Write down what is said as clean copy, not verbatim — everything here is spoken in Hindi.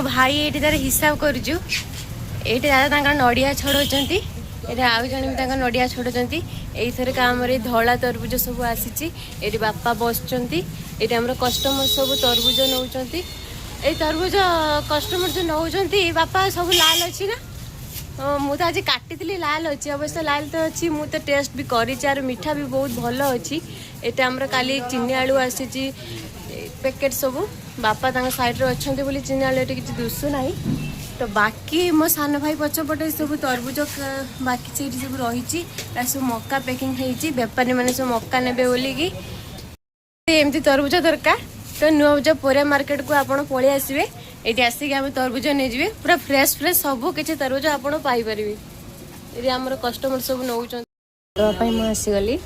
भाई ये तार हिसाब करुचु ये दादा नड़िया छड़ौंट ये आउ जन भी नड़िया छड़ौंट यही आम धला तरबुज सब आसी बापा बसुँच ये कस्टमर सब तरबुज नौ ये तरबुज कस्टमर जो नौ बापा सब लाल अच्छी ना मु तो आज काटी लाल अच्छी अवश्य लाल तो अच्छी मु तो टेस्ट भी कर मीठा भी बहुत भल अच्छी ये काली चीनी आलू आसी पैकेट सब बापा साइड रे अच्छा बोली चीनी आलू किसी दुसु ना तो बाकी मो सान भाई पछपटे सब तरबुज बाकी से सब रही सब मक्का पैकिंग होती बेपारी मैंने सब मक्का ने बोलिकी एमती तरबुज दरकार तो नुआबुजा पोरिया मार्केट को आप पलि आसवे ये आसिक आम तरबुज नहीं पूरा फ्रेश फ्रेश सब किसी तरबुज आप पाइपर ये आम कस्टमर सब नौ आसीगली